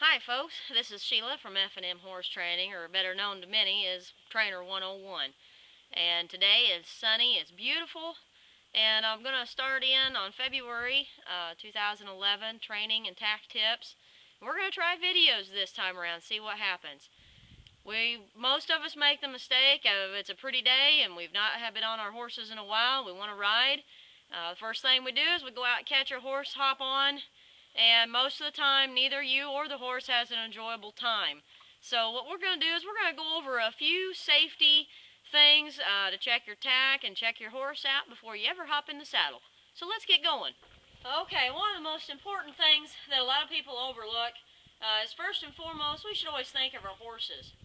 Hi folks, this is Sheila from F&M Horse Training, or better known to many as Trainer 101. And today is sunny, it's beautiful, and I'm going to start in on February 2011 training and tack tips. We're going to try videos this time around, see what happens. Most of us make the mistake of it's a pretty day and we've not been on our horses in a while, we want to ride. The first thing we do is we go out and catch our horse, hop on, and most of the time neither you or the horse has an enjoyable time. So what we're going to do is we're going to go over a few safety things to check your tack and check your horse out before you ever hop in the saddle. So let's get going. Okay, one of the most important things that a lot of people overlook is first and foremost, we should always think of our horses.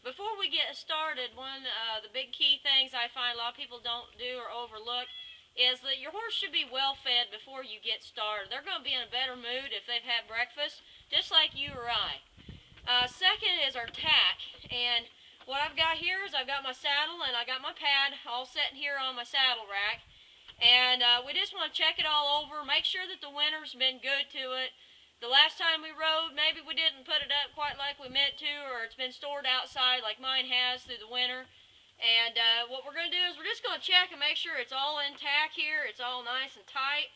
Before we get started, one of the big key things I find a lot of people don't do or overlook is that your horse should be well fed before you get started. They're going to be in a better mood if they've had breakfast, just like you or I. Second is our tack, and what I've got here is I've got my saddle and I got my pad all set here on my saddle rack, and we just want to check it all over, make sure that the winter's been good to it. The last time we rode, maybe we didn't put it up quite like we meant to, or it's been stored outside like mine has through the winter. And what we're going to do is we're just going to check and make sure it's all intact here, it's all nice and tight.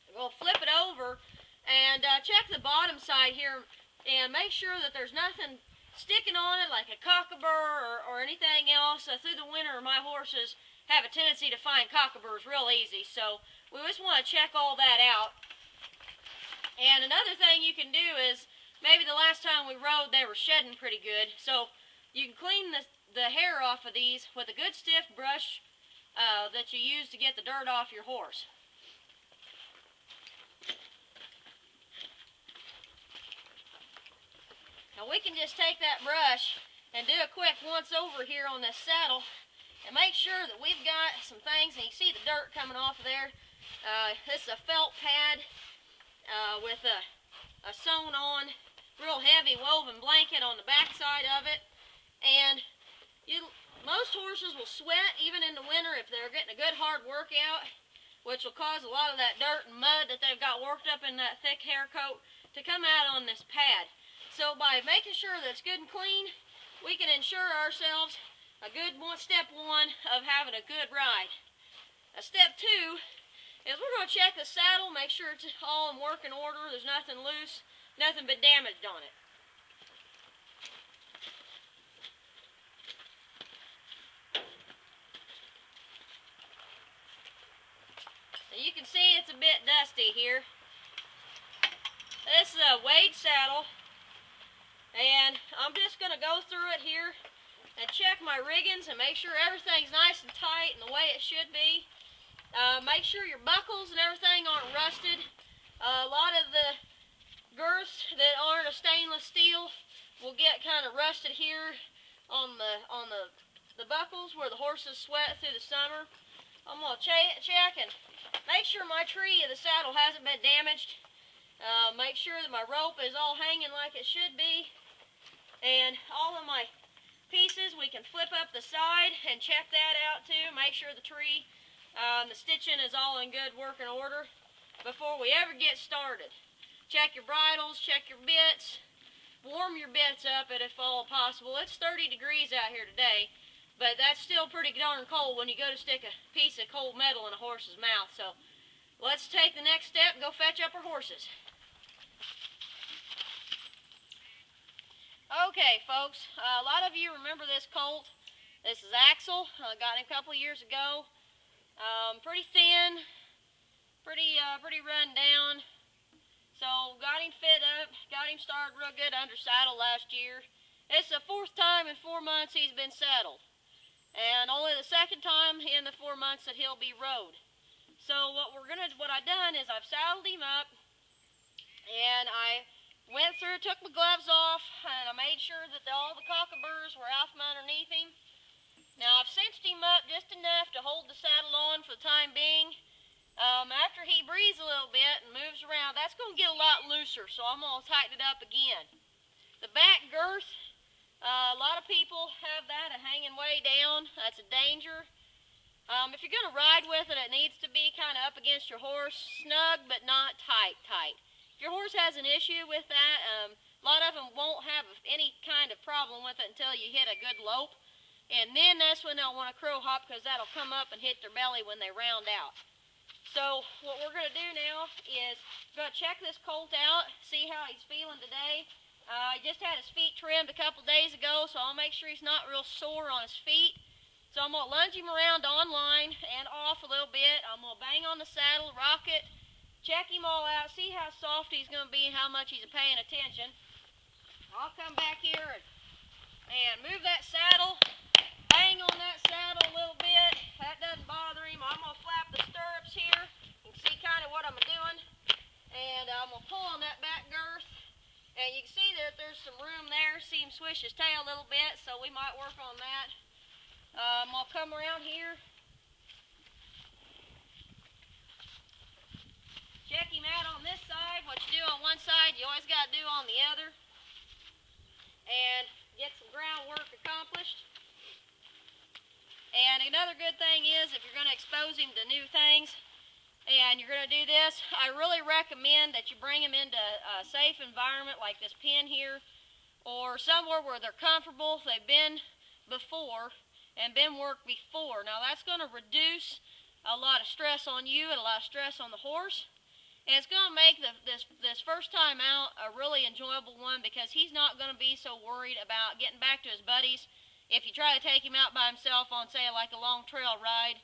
We'll flip it over and check the bottom side here and make sure that there's nothing sticking on it like a cockabur or anything else. Through the winter, my horses have a tendency to find cockaburs real easy, so we just want to check all that out. And another thing you can do is maybe the last time we rode they were shedding pretty good, so you can clean the hair off of these with a good stiff brush that you use to get the dirt off your horse. Now we can just take that brush and do a quick once over here on this saddle and make sure that we've got some things, and you see the dirt coming off of there. This is a felt pad with a sewn on real heavy woven blanket on the back side of it, and most horses will sweat even in the winter if they're getting a good hard workout, which will cause a lot of that dirt and mud that they've got worked up in that thick hair coat to come out on this pad. So by making sure that it's good and clean, we can ensure ourselves a good step one of having a good ride. Step two is we're going to check the saddle, make sure it's all in working order, there's nothing loose, nothing but damaged on it. You can see it's a bit dusty here. This is a Wade saddle, and I'm just going to go through it here and check my riggings and make sure everything's nice and tight and the way it should be. Make sure your buckles and everything aren't rusted. A lot of the girths that aren't a stainless steel will get kind of rusted here on the buckles where the horses sweat through the summer. I'm going to check and make sure my tree of the saddle hasn't been damaged. Make sure that my rope is all hanging like it should be. And all of my pieces, we can flip up the side and check that out too. Make sure the tree and the stitching is all in good working order before we ever get started. Check your bridles, check your bits, warm your bits up if all possible. It's 30 degrees out here today, but that's still pretty darn cold when you go to stick a piece of cold metal in a horse's mouth. So let's take the next step and go fetch up our horses. Okay folks, a lot of you remember this colt. This is Axel. I got him a couple years ago. Pretty thin, pretty run down. So got him fit up, got him started real good under saddle last year. It's the fourth time in 4 months he's been saddled, and only the second time in the 4 months that he'll be rode. So what I done is I've saddled him up, and I went through, took my gloves off, and I made sure that all the cockaburs were out from underneath him. Now I've cinched him up just enough to hold the saddle on for the time being. After he breathes a little bit and moves around, that's going to get a lot looser, so I'm going to tighten it up again. The back girth, a lot of people have that hanging way down. That's a danger. If you're going to ride with it, it needs to be kind of up against your horse, snug but not tight. If your horse has an issue with that, a lot of them won't have any kind of problem with it until you hit a good lope. And then that's when they'll want to crow hop, because that'll come up and hit their belly when they round out. So what we're going to do now is going to check this colt out, see how he's feeling today. He just had his feet trimmed a couple days ago, so I'll make sure he's not real sore on his feet. So I'm going to lunge him around online and off a little bit. I'm going to bang on the saddle, rock it, check him all out, see how soft he's going to be and how much he's paying attention. I'll come back here and move that saddle, bang on that saddle a little bit. That doesn't bother him. I'm going to flap the stirrups here. You can see kind of what I'm doing. And I'm going to pull on that back girth. And you can see that there's some room there. See him swish his tail a little bit, so we might work on that. I'm going to come around here. Check him out on this side. What you do on one side, you always got to do on the other. And get some groundwork accomplished. And another good thing is, if you're going to expose him to new things and you're going to do this, I really recommend that you bring him into a safe environment like this pen here, or somewhere where they're comfortable, they've been before and been worked before. Now that's going to reduce a lot of stress on you and a lot of stress on the horse. And it's going to make this first time out a really enjoyable one, because he's not going to be so worried about getting back to his buddies if you try to take him out by himself on, say, like a long trail ride.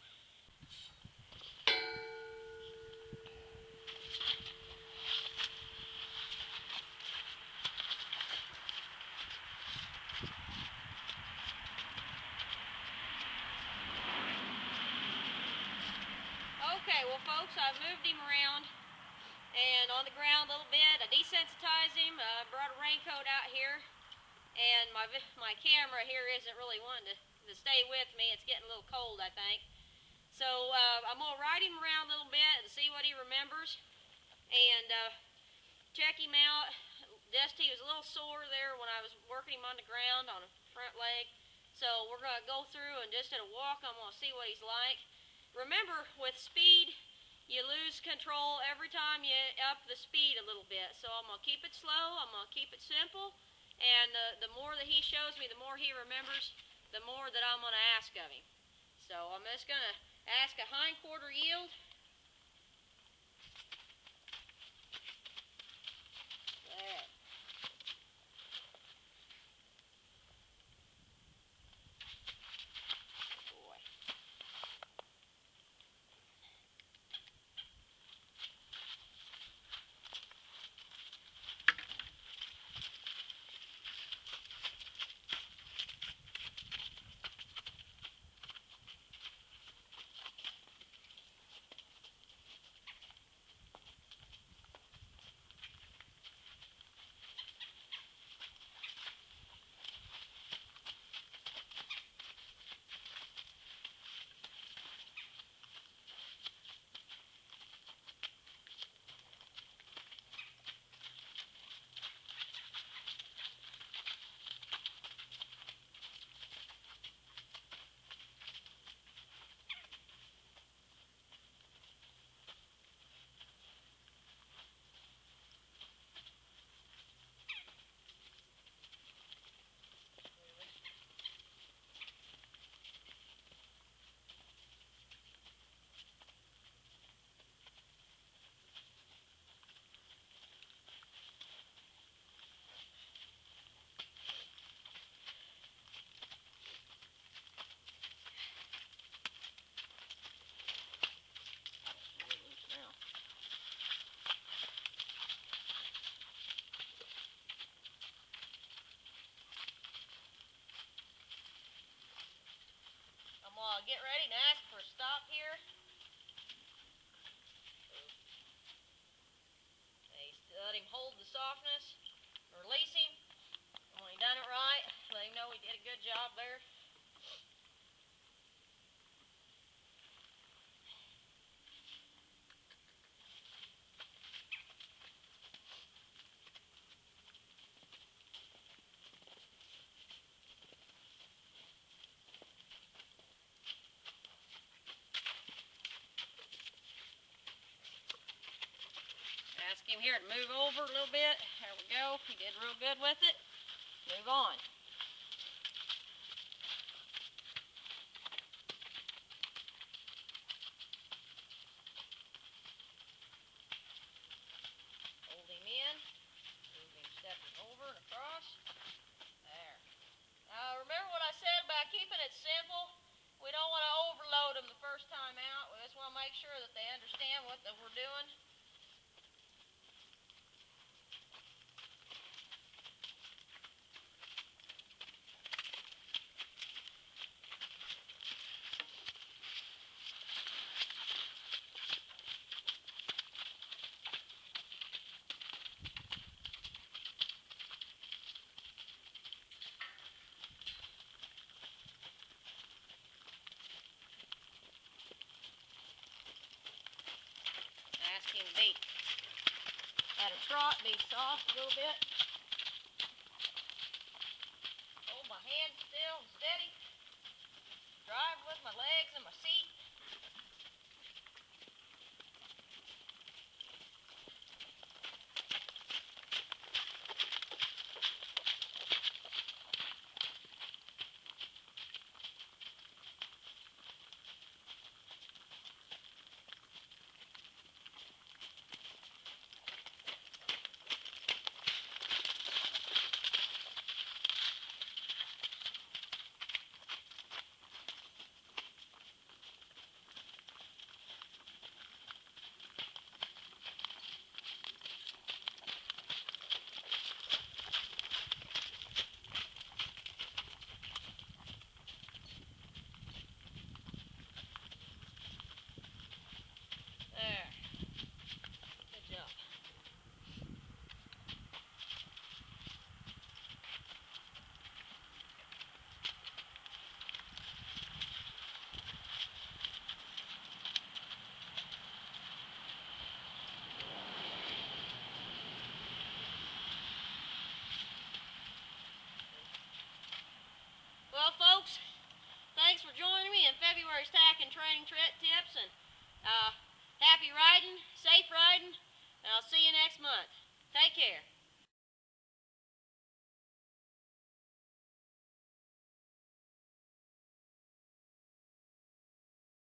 Okay, well folks, I've moved him around and on the ground a little bit. I desensitized him, brought a raincoat out here. And my camera here isn't really wanting to stay with me. It's getting a little cold, I think. So I'm going to ride him around a little bit and see what he remembers. And check him out. He was a little sore there when I was working him on the ground on the front leg. So we're going to go through, and just at a walk, I'm going to see what he's like. Remember, with speed, you lose control every time you up the speed a little bit. So I'm going to keep it slow. I'm going to keep it simple. And the more that he shows me, the more he remembers, the more that I'm going to ask of him. So I'm just going to ask a hind quarter yield. There. Boy. Get ready to ask for a stop here. Let him hold the softness, release him. When he done it right, let him know he did a good job there. Ask him here to move over a little bit. There we go. He did real good with it. Move on. Hold him in. Move him stepping over and across. There. Now remember what I said about keeping it simple? We don't want to overload them the first time out. We just want to make sure that they understand what we're doing. Ask him to be at a trot, be soft a little bit. Hold my hands still and steady. Drive with my legs and my seat. There. Good job. Well, folks, thanks for joining me in February's tack and training tips, and happy riding, safe riding, and I'll see you next month. Take care.